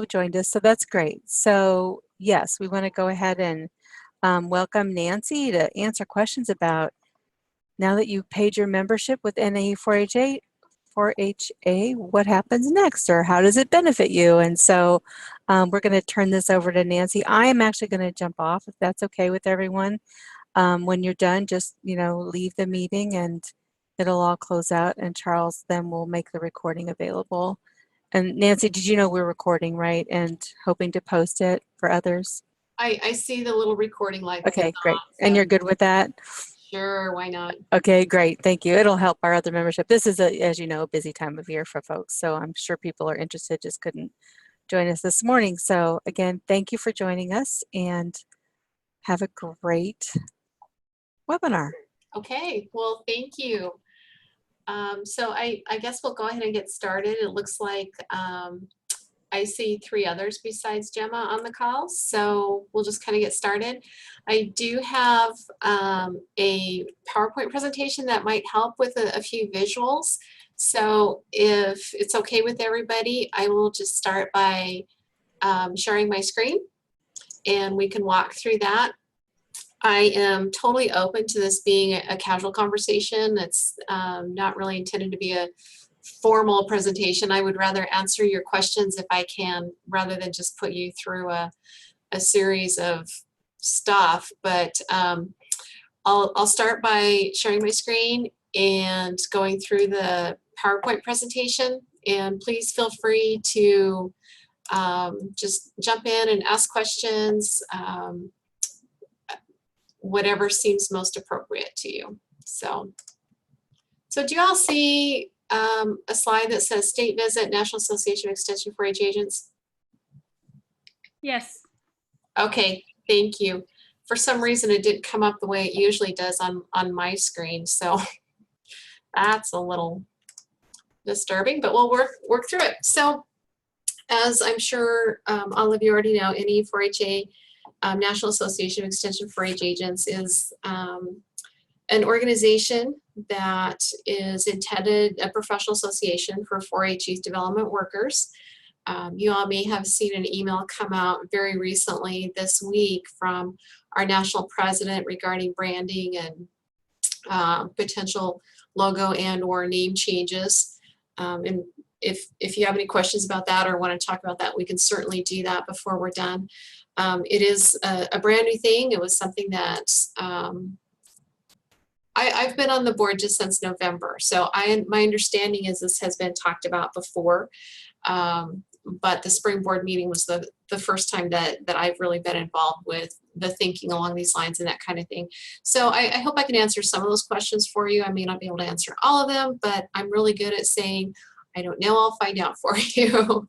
have joined us, so that's great. So yes, we want to go ahead and welcome Nancy to answer questions about now that you've paid your membership with Nae4 Ha, what happens next, or how does it benefit you? And so we're going to turn this over to Nancy. I am actually going to jump off if that's okay with everyone. When you're done, just leave the meeting and it'll all close out, and Charles then will make the recording available. And Nancy, did you know we're recording, right? And hoping to post it for others? I see the little recording light. Okay, great. And you're good with that? Sure, why not? Okay, great. Thank you. It'll help our other membership. This is, as you know, a busy time of year for folks. So I'm sure people are interested, just couldn't join us this morning. So again, thank you for joining us and have a great webinar. Okay, well, thank you. So I guess we'll go ahead and get started. It looks like I see 3 others besides Gemma on the call, so we'll just kind of get started. I do have a PowerPoint presentation that might help with a few visuals. So if it's okay with everybody, I will just start by sharing my screen and we can walk through that. I am totally open to this being a casual conversation. It's not really intended to be a formal presentation. I would rather answer your questions if I can, rather than just put you through a series of stuff. But I'll start by sharing my screen and going through the PowerPoint presentation. And please feel free to just jump in and ask questions, whatever seems most appropriate to you. So do you all see a slide that says State Visit, National Association of Extension 4-H Agents? Yes. Okay, thank you. For some reason, it didn't come up the way it usually does on my screen, so that's a little disturbing, but we'll work through it. So, as I'm sure all of you already know, Nae4 Ha, National Association of Extension 4-H Agents, is an organization that is intended a professional association for 4-H youth development workers. You all may have seen an email come out very recently this week from our national president regarding branding and potential logo and or name changes. And if you have any questions about that or want to talk about that, we can certainly do that before we're done. It is a brand new thing. It was something that I've been on the board just since November. So my understanding is this has been talked about before, but the spring board meeting was the first time that I've really been involved with the thinking along these lines and that kind of thing. So I hope I can answer some of those questions for you. I may not be able to answer all of them, but I'm really good at saying, I don't know, I'll find out for you,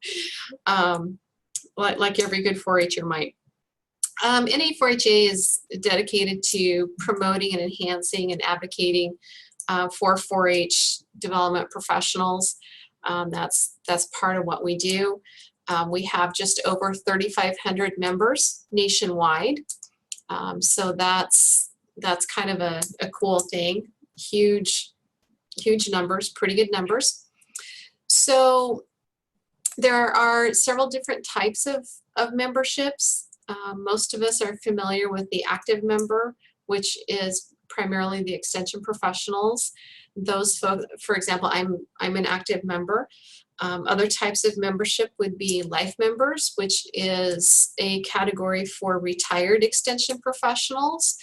like every good 4-H'er might. Nae4 Ha is dedicated to promoting and enhancing and advocating for 4-H development professionals. That's part of what we do. We have just over 3,500 members nationwide. So that's kind of a cool thing. Huge numbers, pretty good numbers. So there are several different types of memberships. Most of us are familiar with the active member, which is primarily the extension professionals. Those folks, for example, I'm an active member. Other types of membership would be life members, which is a category for retired extension professionals.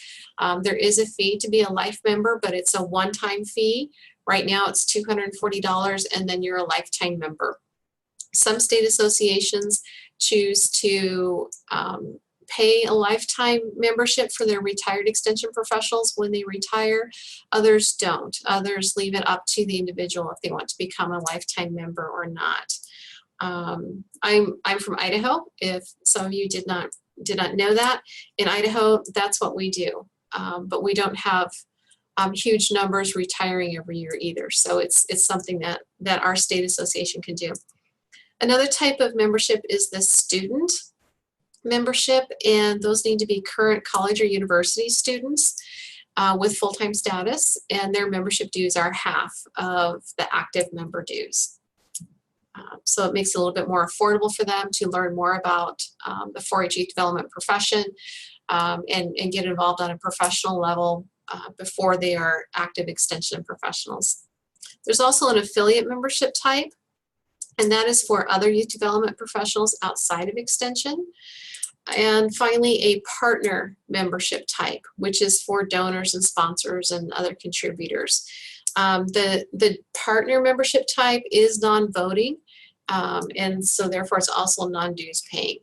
There is a fee to be a life member, but it's a one-time fee. Right now it's $240, and then you're a lifetime member. Some state associations choose to pay a lifetime membership for their retired extension professionals when they retire. Others don't. Others leave it up to the individual if they want to become a lifetime member or not. I'm from Idaho. If some of you did not know that, in Idaho, that's what we do. But we don't have huge numbers retiring every year either. So it's something that our state association can do. Another type of membership is the student membership, and those need to be current college or university students with full-time status, and their membership dues are half of the active member dues. So it makes it a little bit more affordable for them to learn more about the 4-H youth development profession and get involved on a professional level before they are active extension professionals. There's also an affiliate membership type, and that is for other youth development professionals outside of extension. And finally, a partner membership type, which is for donors and sponsors and other contributors. The partner membership type is non-voting, and so therefore it's also non-dues paying.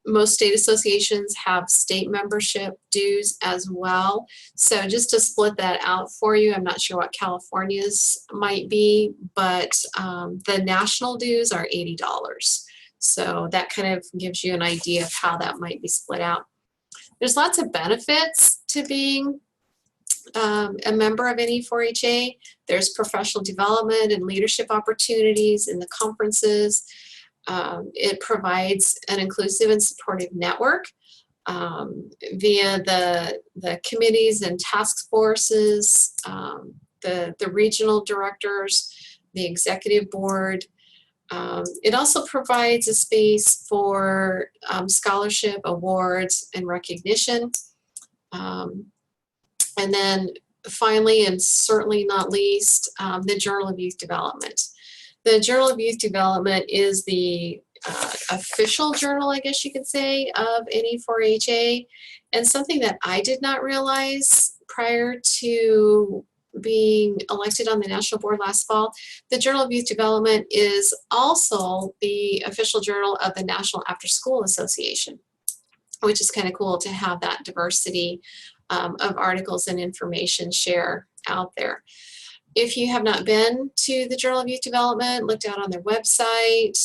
Most state associations have state membership dues as well. So just to split that out for you, I'm not sure what California's might be, but the national dues are $80. So that kind of gives you an idea of how that might be split out. There's lots of benefits to being a member of NE4HA. There's professional development and leadership opportunities in the conferences. It provides an inclusive and supportive network via the committees and task forces, the regional directors, the executive board. It also provides a space for scholarship, awards, and recognition. And then finally, and certainly not least, the Journal of Youth Development. The Journal of Youth Development is the official journal, I guess you could say, of NE4HA, and something that I did not realize prior to being elected on the national board last fall. The Journal of Youth Development is also the official journal of the National After School Association, which is kind of cool to have that diversity of articles and information share out there. If you have not been to the Journal of Youth Development, looked out on their website,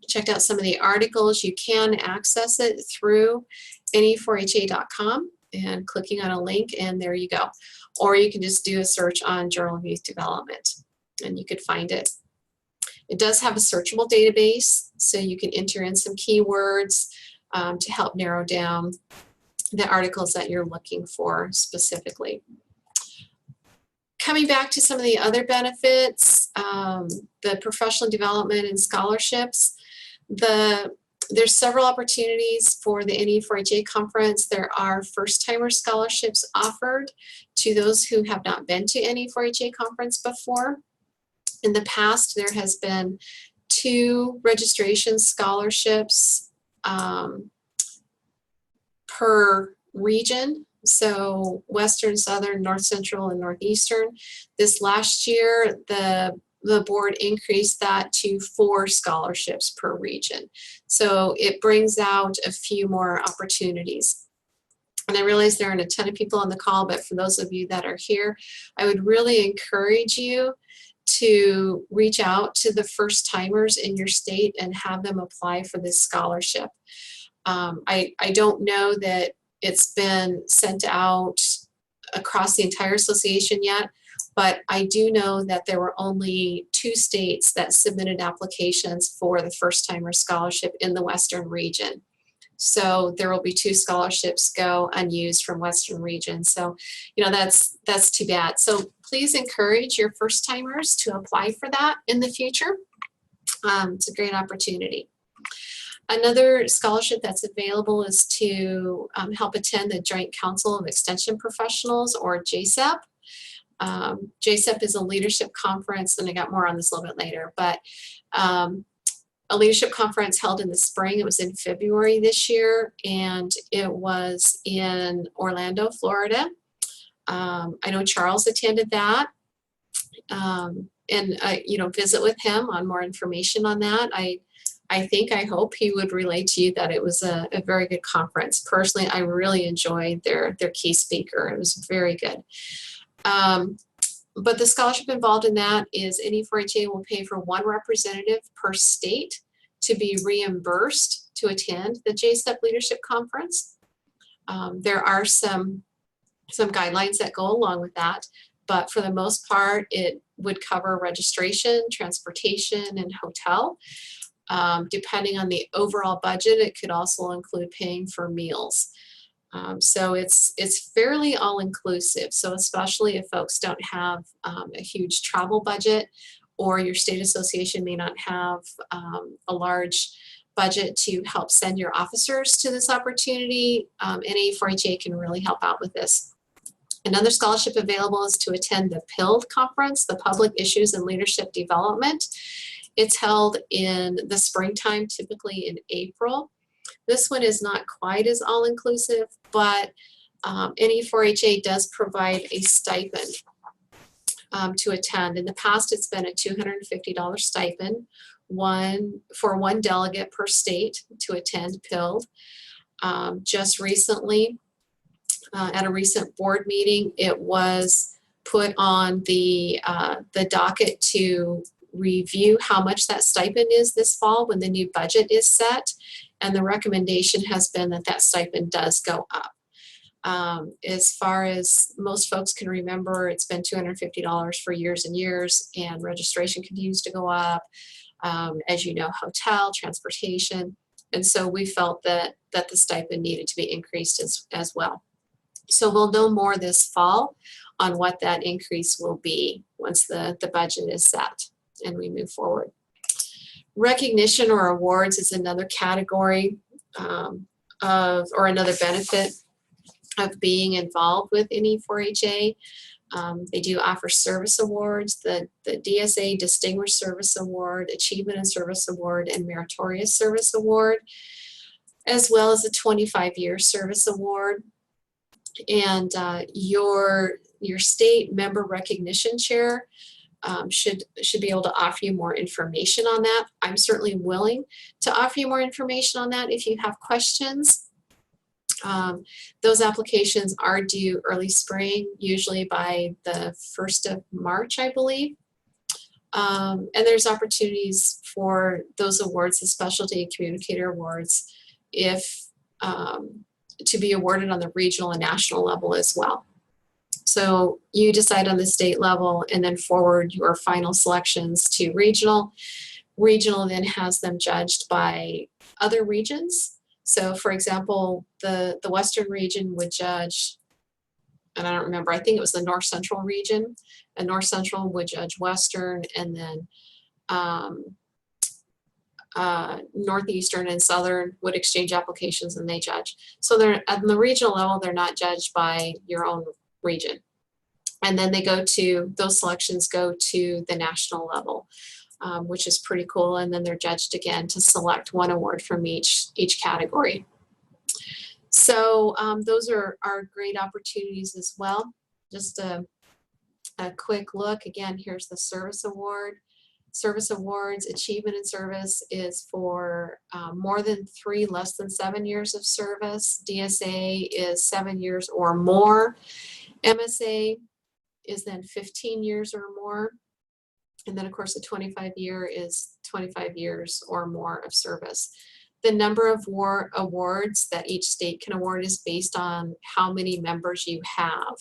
checked out some of the articles, you can access it through ne4ha.com and clicking on a link, and there you go. Or you can just do a search on Journal of Youth Development and you could find it. It does have a searchable database, so you can enter in some keywords to help narrow down the articles that you're looking for specifically. Coming back to some of the other benefits, the professional development and scholarships, there's several opportunities for the NE4HA conference. There are first-timer scholarships offered to those who have not been to NE4HA conference before. In the past, there has been 2 registration scholarships per region. So Western, Southern, North Central, and Northeastern. This last year, the board increased that to 4 scholarships per region. So it brings out a few more opportunities. And I realize there aren't a ton of people on the call, but for those of you that are here, I would really encourage you to reach out to the first timers in your state and have them apply for this scholarship. I don't know that it's been sent out across the entire association yet, but I do know that there were only 2 states that submitted applications for the first-timer scholarship in the Western region. So there will be 2 scholarships go unused from Western region. So, you know, that's too bad. So please encourage your first-timers to apply for that in the future. It's a great opportunity. Another scholarship that's available is to help attend the Joint Council of Extension Professionals, or JCEP. JCEP is a leadership conference, and I got more on this a little bit later, but a leadership conference held in the spring. It was in February this year, and it was in Orlando, Florida. I know Charles attended that, and you know, visit with him on more information on that. I hope he would relate to you that it was a very good conference. Personally, I really enjoyed their key speaker. It was very good. But the scholarship involved in that is NE4HA will pay for 1 representative per state to be reimbursed to attend the JCEP Leadership Conference. There are some guidelines that go along with that, but for the most part, it would cover registration, transportation, and hotel. Depending on the overall budget, it could also include paying for meals. So it's fairly all-inclusive. So especially if folks don't have a huge travel budget, or your state association may not have a large budget to help send your officers to this opportunity, NAE4HA can really help out with this. Another scholarship available is to attend the PILD conference, the Public Issues and Leadership Development. It's held in the springtime, typically in April. This one is not quite as all-inclusive, but NE4HA does provide a stipend to attend. In the past, it's been a $250 stipend, for one delegate per state to attend PILD. Just recently, at a recent board meeting, it was put on the docket to review how much that stipend is this fall when the new budget is set, and the recommendation has been that that stipend does go up. As far as most folks can remember, it's been $250 for years and years, and registration continues to go up. As you know, hotel, transportation, and so we felt that the stipend needed to be increased as well. So we'll know more this fall on what that increase will be once the budget is set and we move forward. Recognition or awards is another category or another benefit of being involved with NE4HA. They do offer service awards, the DSA Distinguished Service Award, Achievement and Service Award, and Meritorious Service Award, as well as a 25-year service award. And your state member recognition chair should be able to offer you more information on that. I'm certainly willing to offer you more information on that if you have questions. Those applications are due early spring, usually by the 1st of March, I believe. And there's opportunities for those awards, the specialty communicator awards, if to be awarded on the regional and national level as well. So you decide on the state level and then forward your final selections to regional. Regional then has them judged by other regions. So for example, the Western region would judge, and I don't remember, I think it was the North Central region, and North Central would judge Western, and then Northeastern and Southern would exchange applications and they judge. So they're at the regional level, they're not judged by your own region. And then they go to, those selections go to the national level, which is pretty cool. And then they're judged again to select one award from each category. So those are great opportunities as well. Just a quick look. Again, here's the service award. Service awards, achievement in service is for more than 3, less than 7 years of service. DSA is 7 years or more. MSA is then 15 years or more. And then of course the 25-year is 25 years or more of service. The number of awards that each state can award is based on how many members you have.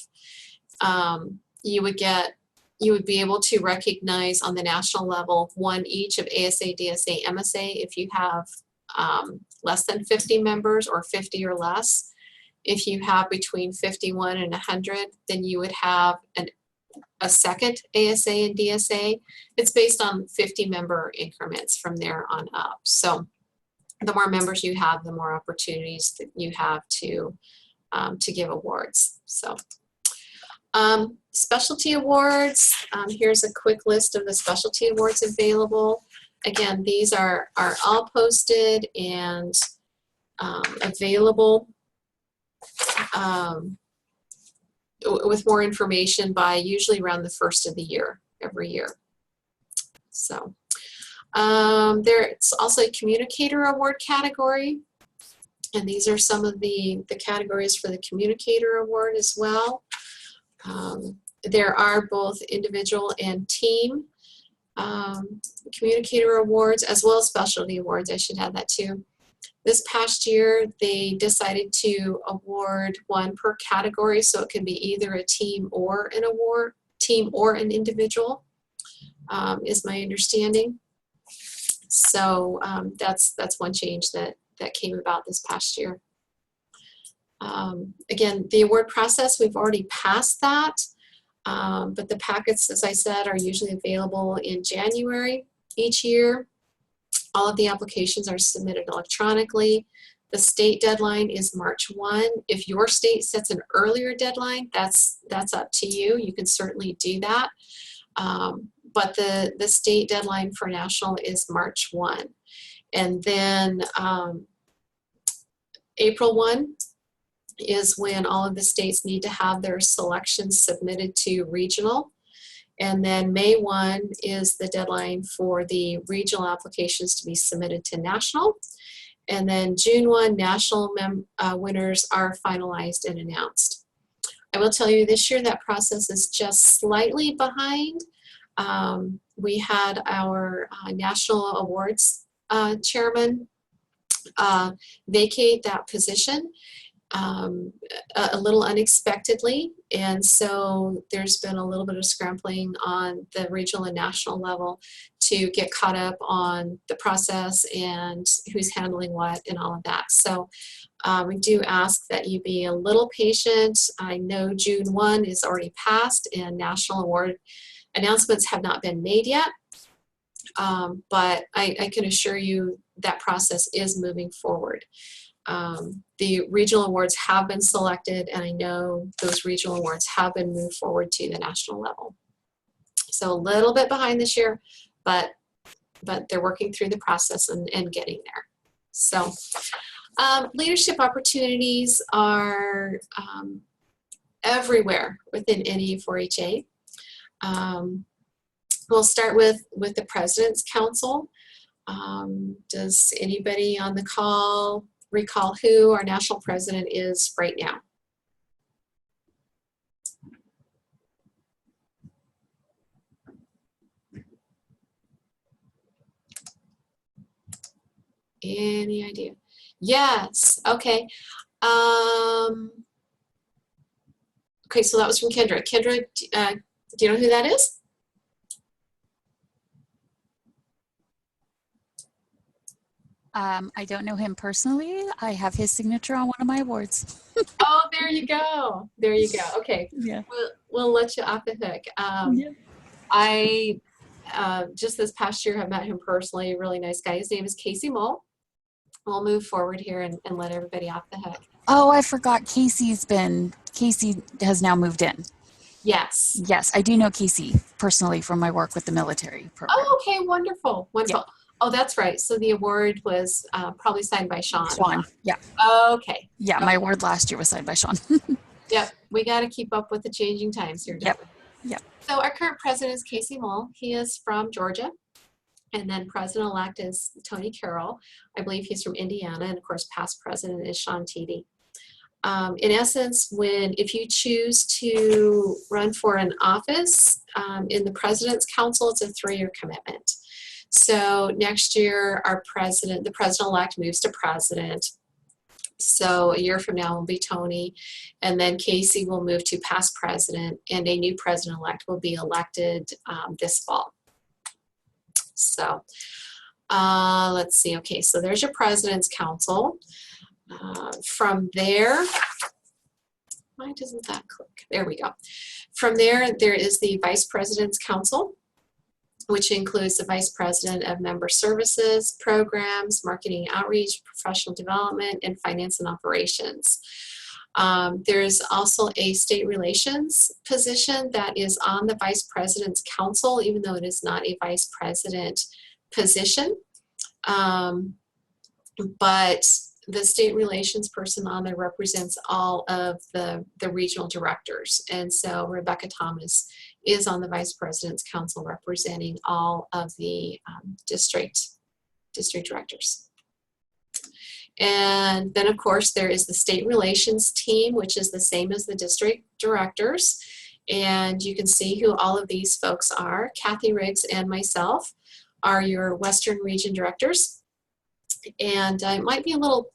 You would be able to recognize on the national level one each of ASA, DSA, MSA if you have less than 50 members or 50 or less. If you have between 51 and 100, then you would have a second ASA and DSA. It's based on 50 member increments from there on up. So the more members you have, the more opportunities that you have to give awards. So. Specialty awards, here's a quick list of the specialty awards available. Again, these are all posted and available with more information by usually around the 1st of the year, every year. So there's also a communicator award category, and these are some of the categories for the communicator award as well. There are both individual and team communicator awards, as well as specialty awards. I should add that too. This past year, they decided to award one per category, so it can be either a team or an award, team or an individual, is my understanding. So that's one change that came about this past year. Again, the award process, we've already passed that, but the packets, as I said, are usually available in January each year. All of the applications are submitted electronically. The state deadline is March 1. If your state sets an earlier deadline, that's up to you. You can certainly do that. But the state deadline for national is March 1. And then April 1 is when all of the states need to have their selections submitted to regional. And then May 1 is the deadline for the regional applications to be submitted to national. And then June 1, national winners are finalized and announced. I will tell you this year that process is just slightly behind. We had our national awards chairman vacate that position a little unexpectedly, and so there's been a little bit of scrambling on the regional and national level to get caught up on the process and who's handling what and all of that. So we do ask that you be a little patient. I know June 1 is already passed and national award announcements have not been made yet, but I can assure you that process is moving forward. The regional awards have been selected, and I know those regional awards have been moved forward to the national level. So a little bit behind this year, but they're working through the process and getting there. So leadership opportunities are everywhere within NAE4HA. We'll start with the President's Council. Does anybody on the call recall who our national president is right now? Any idea? Yes. Okay. Okay, so that was from Kendra. Kendra, do you know who that is? I don't know him personally. I have his signature on one of my awards. Oh, there you go. There you go. Okay. Yeah. We'll let you off the hook. Yeah. I just this past year have met him personally. A really nice guy. His name is Casey Mole. We'll move forward here and let everybody off the hook. Oh, I forgot. Casey has now moved in. Yes. Yes, I do know Casey personally from my work with the military program. Oh, okay. Wonderful. Wonderful. Yeah. Oh, that's right. So the award was probably signed by Sean. Sean, yeah. Okay. Yeah, okay. my award last year was signed by Sean. Yep. We got to keep up with the changing times here. Yep. Yep. So our current president is Casey Mole. He is from Georgia. And then president-elect is Tony Carroll. I believe he's from Indiana. And of course, past president is Sean Teedy. In essence, if you choose to run for an office in the President's Council, it's a 3-year commitment. So next year, the president-elect moves to president. So a year from now will be Tony, and then Casey will move to past president, and a new president-elect will be elected this fall. So let's see. Okay, so there's your President's Council. From there, why doesn't that click? There we go. From there, there is the Vice President's Council, which includes the Vice President of Member Services, Programs, Marketing Outreach, Professional Development, and Finance and Operations. There's also a State Relations position that is on the Vice President's Council, even though it is not a Vice President position. But the State Relations person on there represents all of the regional directors. And so Rebecca Thomas is on the Vice President's Council representing all of the district directors. And then, of course, there is the State Relations team, which is the same as the district directors. And you can see who all of these folks are. Kathy Riggs and myself are your Western Region directors. And it might be a little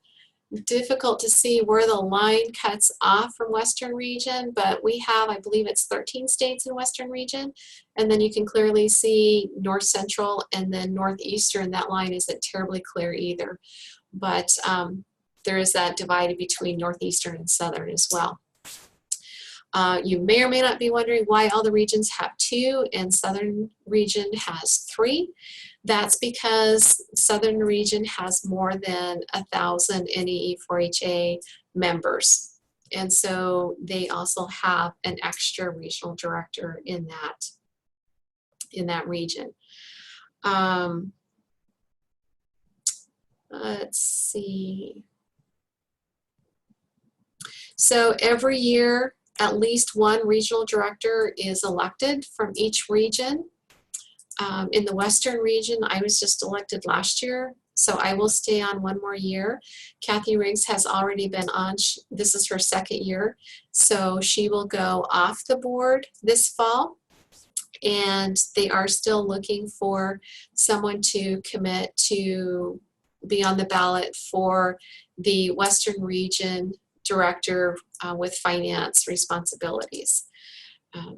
difficult to see where the line cuts off from Western Region, but we have, I believe it's 13 states in Western Region, and then you can clearly see North Central and then Northeastern. That line isn't terribly clear either, but there is that divided between Northeastern and Southern as well. You may or may not be wondering why all the regions have 2 and Southern region has 3. That's because Southern region has more than 1,000 NAE4HA members. And so they also have an extra regional director in that region. Let's see. So every year, at least one regional director is elected from each region. In the Western region, I was just elected last year, so I will stay on 1 more year. Kathy Riggs has already been on. This is her 2nd year, so she will go off the board this fall. And they are still looking for someone to commit to be on the ballot for the Western region director with finance responsibilities.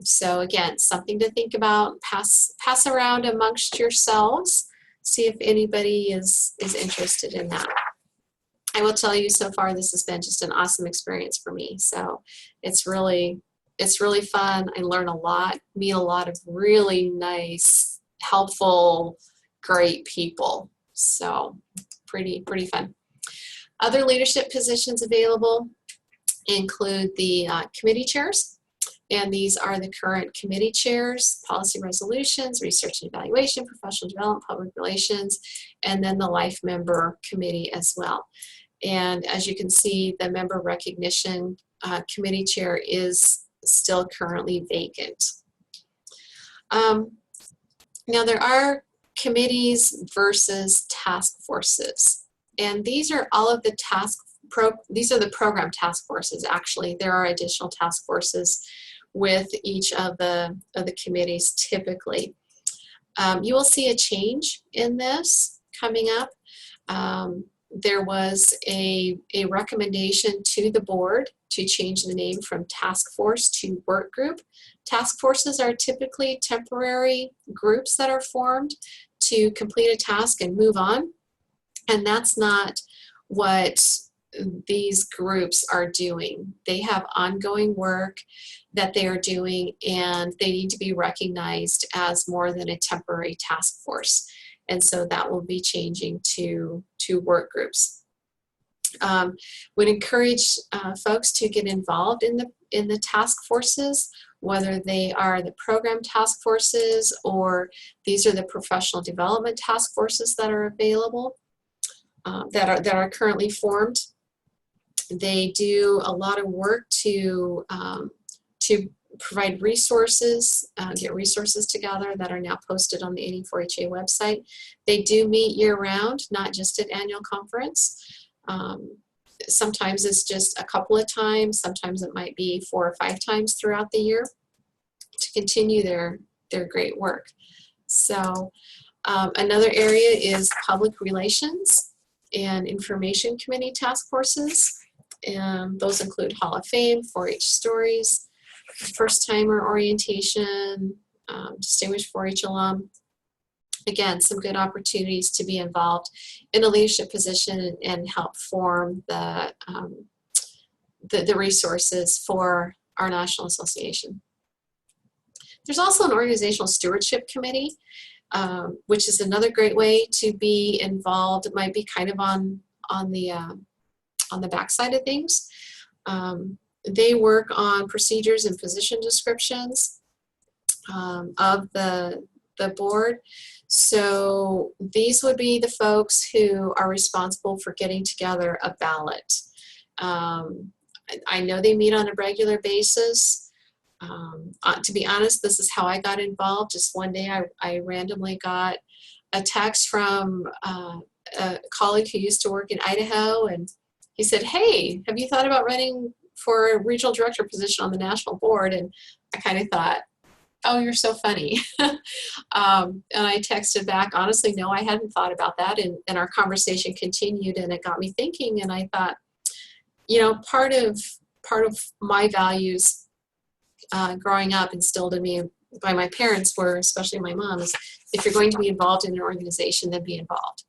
So again, something to think about, pass around amongst yourselves, see if anybody is interested in that. I will tell you, so far this has been just an awesome experience for me. So it's really fun. I learn a lot, meet a lot of really nice, helpful, great people. So pretty fun. Other leadership positions available include the committee chairs. And these are the current committee chairs: policy resolutions, research and evaluation, professional development, public relations, and then the life member committee as well. And as you can see, the member recognition committee chair is still currently vacant. Now there are committees versus task forces. And these are all of the these are the program task forces. Actually, there are additional task forces with each of the committees typically. You will see a change in this coming up. There was a recommendation to the board to change the name from task force to work group. Task forces are typically temporary groups that are formed to complete a task and move on. And that's not what these groups are doing. They have ongoing work that they are doing, and they need to be recognized as more than a temporary task force. And so that will be changing to work groups. Would encourage folks to get involved in the task forces, whether they are the program task forces or these are the professional development task forces that are available, that are currently formed. They do a lot of work to provide resources, get resources together that are now posted on the NAE4HA website. They do meet year-round, not just at annual conference. Sometimes it's just a couple of times. Sometimes it might be 4 or 5 times throughout the year to continue their great work. So another area is public relations and information committee task forces. And those include Hall of Fame, 4-H stories, first-timer orientation, distinguished 4-H alum. Again, some good opportunities to be involved in a leadership position and help form the resources for our national association. There's also an organizational stewardship committee, which is another great way to be involved. It might be kind of on the backside of things. They work on procedures and position descriptions of the board. So these would be the folks who are responsible for getting together a ballot. I know they meet on a regular basis. To be honest, this is how I got involved. Just one day I randomly got a text from a colleague who used to work in Idaho, and he said, "Hey, have you thought about running for a regional director position on the national board?" And I kind of thought, "Oh, you're so funny." And I texted back, honestly, no, I hadn't thought about that. And our conversation continued, and it got me thinking. And I thought, you know, part of my values growing up, instilled in me by my parents, were, especially my mom, is if you're going to be involved in an organization, then be involved.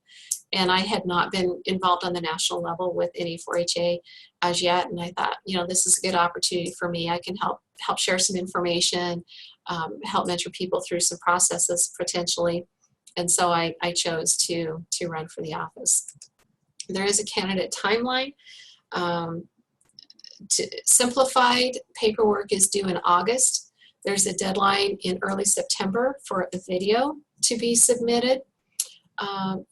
And I had not been involved on the national level with NE4HA as yet. And I thought, this is a good opportunity for me. I can help share some information, help mentor people through some processes potentially. And so I chose to run for the office. There is a candidate timeline. Simplified paperwork is due in August. There's a deadline in early September for a video to be submitted.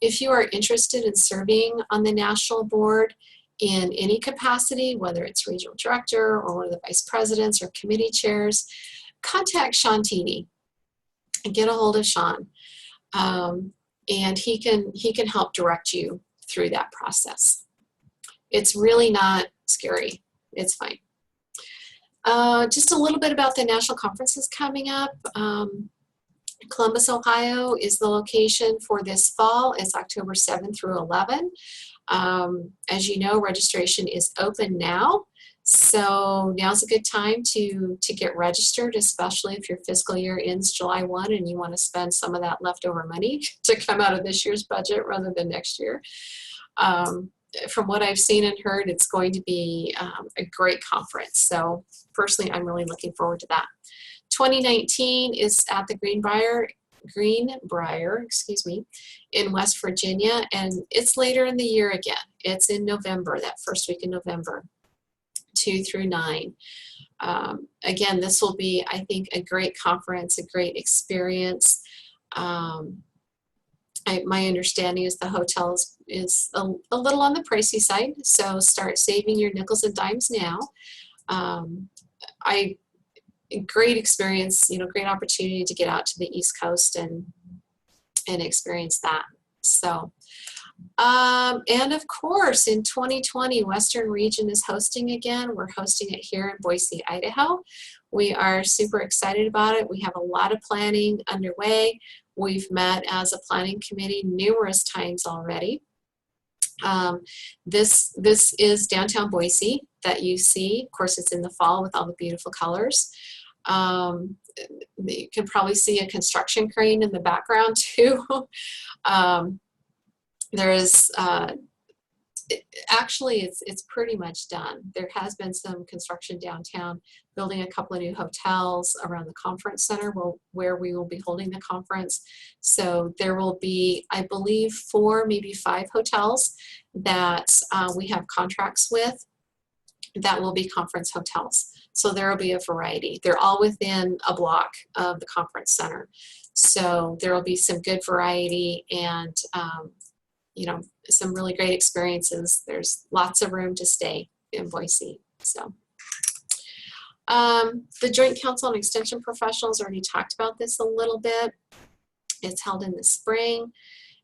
If you are interested in serving on the national board in any capacity, whether it's regional director or one of the vice presidents or committee chairs, contact Sean Tini and get a hold of Sean. And he can help direct you through that process. It's really not scary. It's fine. Just a little bit about the national conferences coming up. Columbus, Ohio is the location for this fall. It's October 7th through 11. As you know, registration is open now. So now's a good time to get registered, especially if your fiscal year ends July 1 and you want to spend some of that leftover money to come out of this year's budget rather than next year. From what I've seen and heard, it's going to be a great conference. So personally, I'm really looking forward to that. 2019 is at the Greenbrier, in West Virginia, and it's later in the year again. It's in November, that first week in November, 2 through 9. Again, this will be, I think, a great conference, a great experience. My understanding is the hotel is a little on the pricey side, so start saving your nickels and dimes now. Great experience, great opportunity to get out to the East Coast and experience that. So, and of course, in 2020, Western Region is hosting again. We're hosting it here in Boise, Idaho. We are super excited about it. We have a lot of planning underway. We've met as a planning committee numerous times already. This is downtown Boise that you see. Of course, it's in the fall with all the beautiful colors. You can probably see a construction crane in the background too. Actually, it's pretty much done. There has been some construction downtown, building a couple of new hotels around the conference center where we will be holding the conference. So there will be, I believe, 4, maybe 5 hotels that we have contracts with that will be conference hotels. So there will be a variety. They're all within a block of the conference center. So there will be some good variety and some really great experiences. There's lots of room to stay in Boise. So the Joint Council on Extension Professionals already talked about this a little bit. It's held in the spring.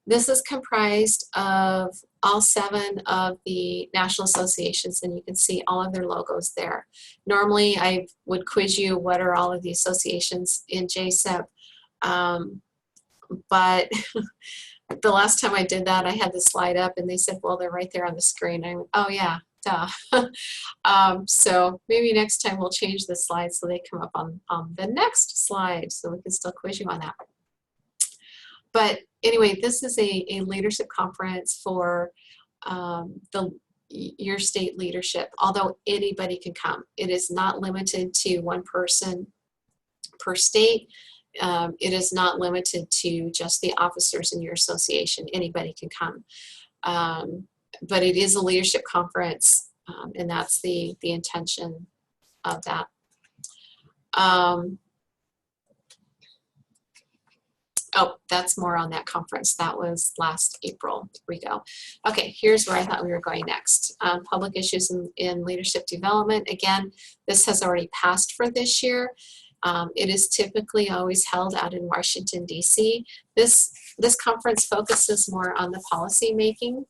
This is comprised of all 7 of the national associations, and you can see all of their logos there. Normally, I would quiz you what are all of the associations in JSEP, but the last time I did that, I had the slide up, and they said, well, they're right there on the screen. I went, oh, yeah, duh. So maybe next time we'll change the slides so they come up on the next slide so we can still quiz you on that. But anyway, this is a leadership conference for your state leadership, although anybody can come. It is not limited to one person per state. It is not limited to just the officers in your association. Anybody can come. But it is a leadership conference, and that's the intention of that. Oh, that's more on that conference. That was last April. Here we go. Okay, here's where I thought we were going next. Public issues in leadership development. Again, this has already passed for this year. It is typically always held out in Washington, D.C. This conference focuses more on the policy making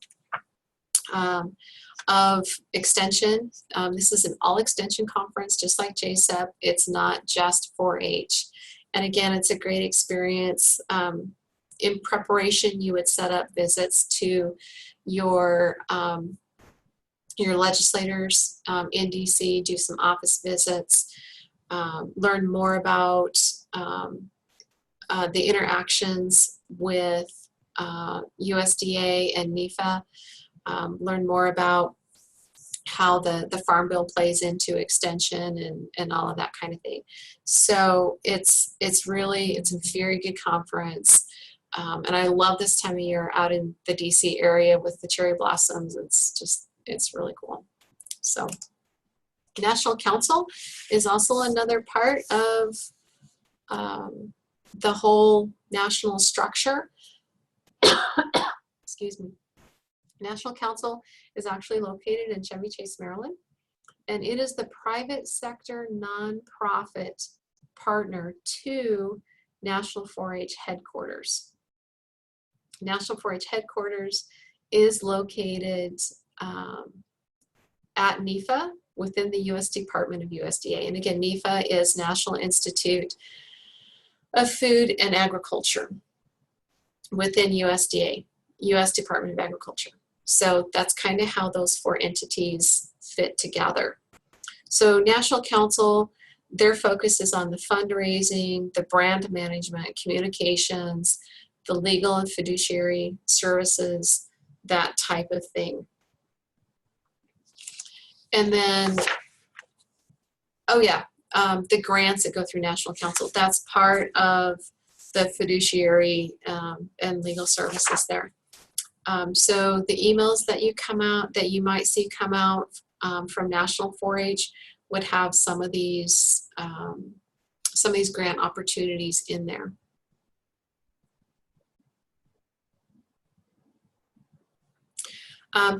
of extension. This is an all extension conference, just like JSEP. It's not just 4-H. And again, it's a great experience. In preparation, you would set up visits to your legislators in DC, do some office visits, learn more about the interactions with USDA and NEFA, learn more about how the Farm Bill plays into extension and all of that kind of thing. So it's a very good conference. And I love this time of year out in the DC area with the cherry blossoms. It's really cool. So National Council is also another part of the whole national structure. Excuse me. National Council is actually located in Chevy Chase, Maryland, and it is the private sector nonprofit partner to National 4-H headquarters. National 4-H headquarters is located at NEFA within the U.S. Department of USDA. And again, NEFA is National Institute of Food and Agriculture within USDA, U.S. Department of Agriculture. So that's kind of how those four entities fit together. So National Council, their focus is on the fundraising, the brand management, communications, the legal and fiduciary services, that type of thing. And then, the grants that go through National Council, that's part of the fiduciary and legal services there. So the emails that you might see come out from National 4-H would have some of these grant opportunities in there.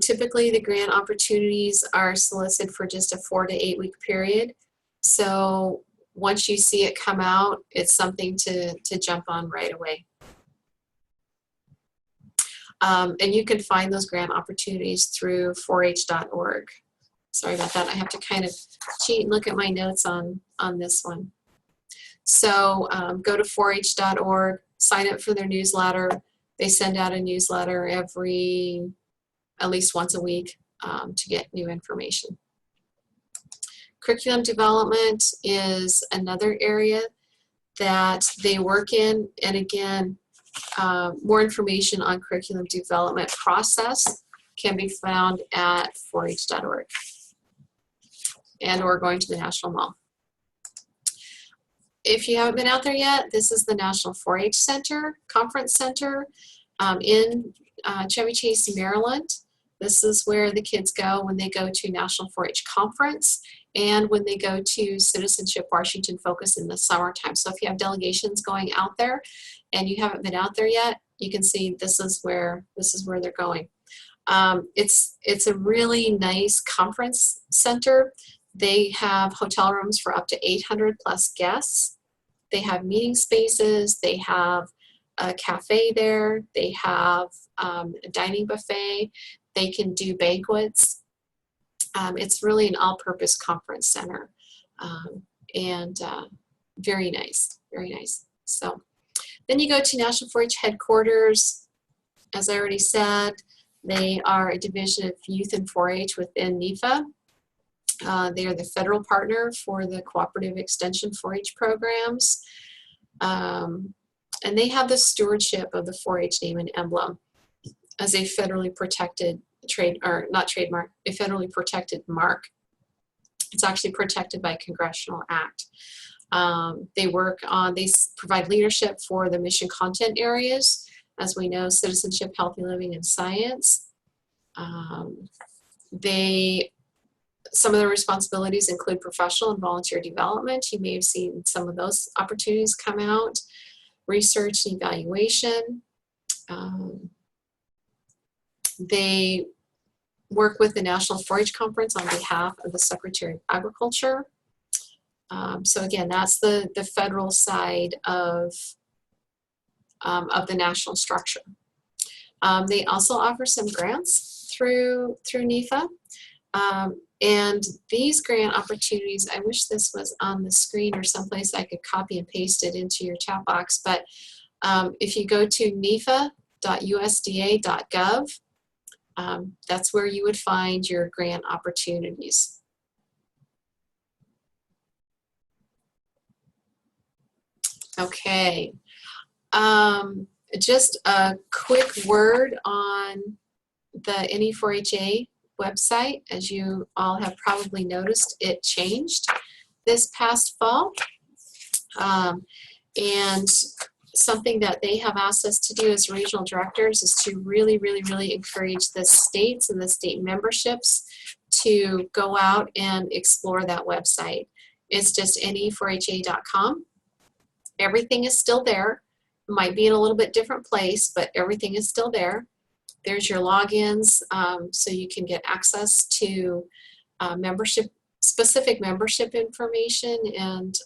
Typically, the grant opportunities are solicited for just a 4 to 8 week period. So once you see it come out, it's something to jump on right away. And you can find those grant opportunities through 4h.org. Sorry about that. I have to kind of cheat and look at my notes on this one. So go to 4h.org, sign up for their newsletter. They send out a newsletter at least once a week to get new information. Curriculum development is another area that they work in. And again, more information on curriculum development process can be found at 4h.org and or going to the National Mall. If you haven't been out there yet, this is the National 4-H Center, Conference Center in Chevy Chase, Maryland. This is where the kids go when they go to National 4-H Conference and when they go to Citizenship Washington Focus in the summertime. So if you have delegations going out there and you haven't been out there yet, you can see this is where they're going. It's a really nice conference center. They have hotel rooms for up to 800 plus guests. They have meeting spaces. They have a cafe there. They have a dining buffet. They can do banquets. It's really an all-purpose conference center, and very nice, very nice. So then you go to National 4-H headquarters. As I already said, they are a division of Youth and 4-H within NEFA. They are the federal partner for the Cooperative Extension 4-H programs. And they have the stewardship of the 4-H name and emblem as a federally protected a federally protected mark. It's actually protected by a congressional act. They provide leadership for the mission content areas, as we know, citizenship, healthy living, and science. Some of their responsibilities include professional and volunteer development. You may have seen some of those opportunities come out. Research and evaluation. They work with the National 4-H Conference on behalf of the Secretary of Agriculture. So again, that's the federal side of the national structure. They also offer some grants through NEFA. And these grant opportunities, I wish this was on the screen or someplace I could copy and paste it into your chat box, but if you go to nefa.usda.gov, that's where you would find your grant opportunities. Okay. Just a quick word on the NE4HA website. As you all have probably noticed, it changed this past fall. And something that they have asked us to do as regional directors is to really, really, really encourage the states and the state memberships to go out and explore that website. It's just ne4ha.com. Everything is still there. It might be in a little bit different place, but everything is still there. There's your logins, so you can get access to specific membership information and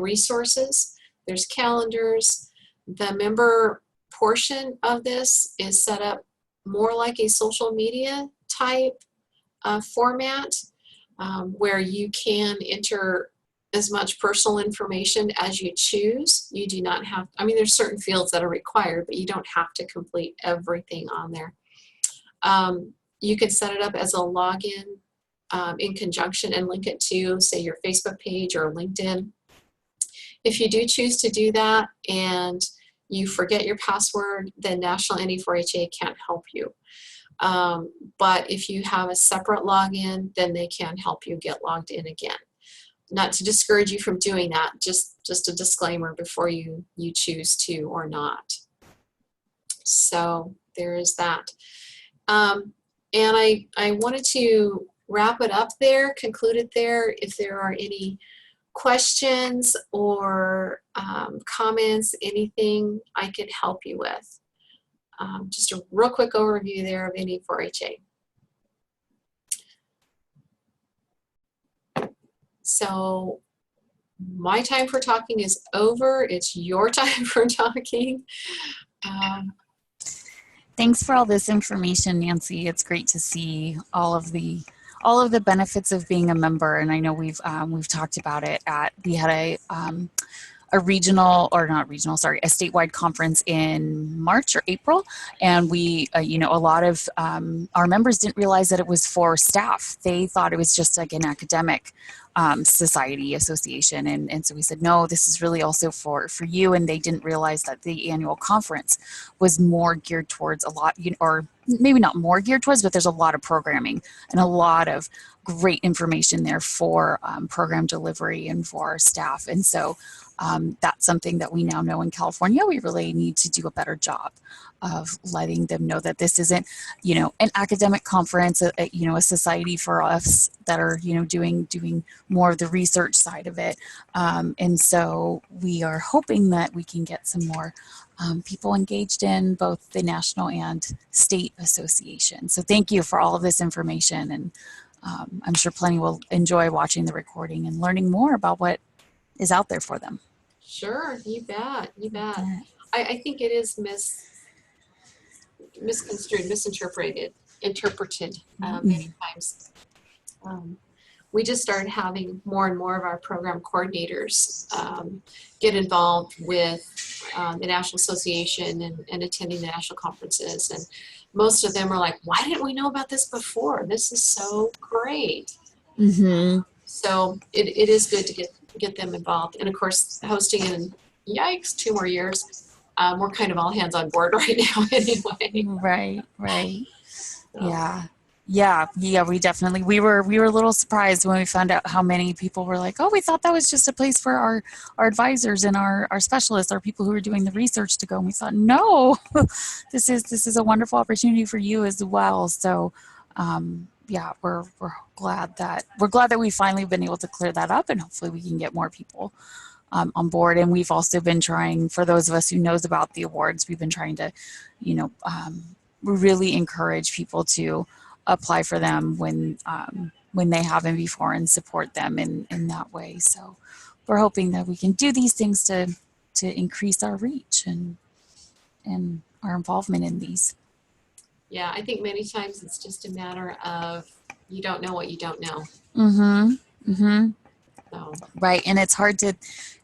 resources. There's calendars. The member portion of this is set up more like a social media type format, where you can enter as much personal information as you choose. You do not have, I mean, there's certain fields that are required, but you don't have to complete everything on there. You can set it up as a login in conjunction and link it to, say, your Facebook page or LinkedIn. If you do choose to do that and you forget your password, then National NE4HA can't help you. But if you have a separate login, then they can help you get logged in again. Not to discourage you from doing that, just a disclaimer before you choose to or not. So there is that. And I wanted to wrap it up there, conclude it there. If there are any questions or comments, anything I could help you with. Just a real quick overview there of NE4HA. So my time for talking is over. It's your time for talking. Thanks for all this information, Nancy. It's great to see all of the benefits of being a member, and I know we've talked about it we had a regional, or not regional, sorry, a statewide conference in March or April, and we, a lot of our members didn't realize that it was for staff. They thought it was just like an academic society association, and so we said, no, this is really also for you, and they didn't realize that the annual conference was more geared towards a lot, or maybe not more geared towards, but there's a lot of programming and a lot of great information there for program delivery and for our staff. And so that's something that we now know in California. We really need to do a better job of letting them know that this isn't, an academic conference, a society for us that are, doing more of the research side of it. And so we are hoping that we can get some more people engaged in both the national and state association. So thank you for all of this information, and I'm sure plenty will enjoy watching the recording and learning more about what is out there for them. Sure, you bet, you bet. I think it is misconstrued, interpreted many times. We just started having more and more of our program coordinators get involved with the National Association and attending the national conferences. And most of them are like, why didn't we know about this before? This is so great. Mm-hmm. So it is good to get them involved. And of course, hosting in, yikes, 2 more years. We're kind of all hands on board right now anyway. Right. So. Yeah, we were a little surprised when we found out how many people were like, oh, we thought that was just a place for our advisors and our specialists, our people who are doing the research to go. And we thought, no, this is a wonderful opportunity for you as well. So we're glad that we've finally been able to clear that up, and hopefully we can get more people on board. And we've also been trying, for those of us who knows about the awards, we've been trying to, really encourage people to apply for them when they haven't before, and support them in that way. So we're hoping that we can do these things to increase our reach and our involvement in these. Yeah, I think many times it's just a matter of you don't know what you don't know. So. Right, and it's hard to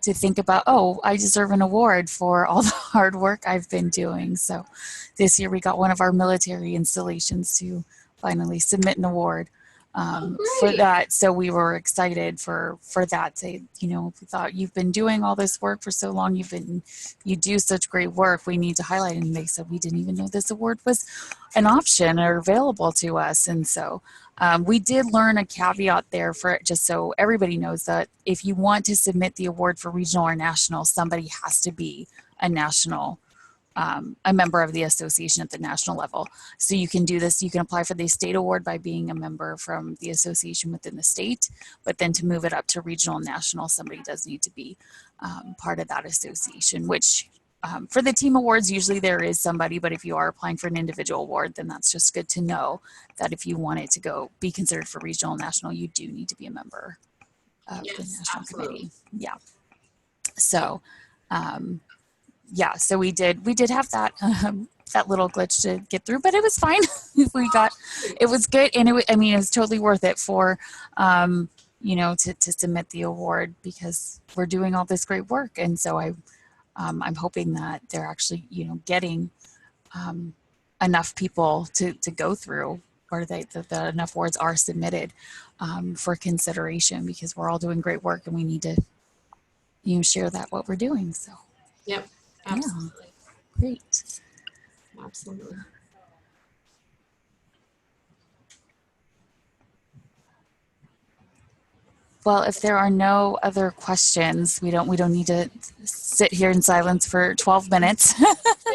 think about, oh, I deserve an award for all the hard work I've been doing. So this year we got one of our military installations to finally submit an award. for great. that. So we were excited for that. Say, you know, we thought you've been doing all this work for so long. You do such great work. We need to highlight it. And they said we didn't even know this award was an option or available to us. And so we did learn a caveat there for just so everybody knows that if you want to submit the award for regional or national, somebody has to be a national, a member of the association at the national level. So you can do this, you can apply for the state award by being a member from the association within the state, but then to move it up to regional and national, somebody does need to be part of that association, which for the team awards, usually there is somebody, but if you are applying for an individual award, then that's just good to know that if you want it to go be considered for regional and national, you do need to be a member of the Yes, national absolutely. committee. Yeah. So, yeah, so we did have that that little glitch to get through, but it was fine. It was good, and I mean, it was totally worth it for you know, to submit the award because we're doing all this great work, and so I'm hoping that they're actually, you know, getting enough people to go through, or that enough awards are submitted for consideration because we're all doing great work and we need to, you know, share that what we're doing. So Yep, absolutely. great. Absolutely. Well, if there are no other questions, we don't need to sit here in silence for 12 minutes. Yeah,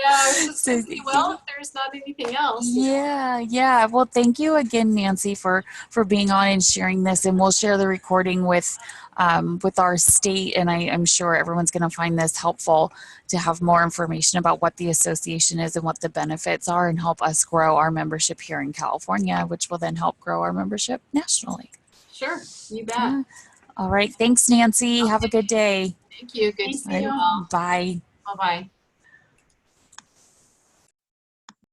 I was just So, gonna say, well, if there's not anything else. you know. yeah. Well, thank you again, Nancy, for being on and sharing this. And we'll share the recording with our state. And I'm sure everyone's going to find this helpful to have more information about what the association is and what the benefits are, and help us grow our membership here in California, which will then help grow our membership nationally. Sure, you bet. Yeah. All right. Thanks, Nancy. Have a good day. Thank you. Good to Thank see you you. all. Bye. Bye-bye.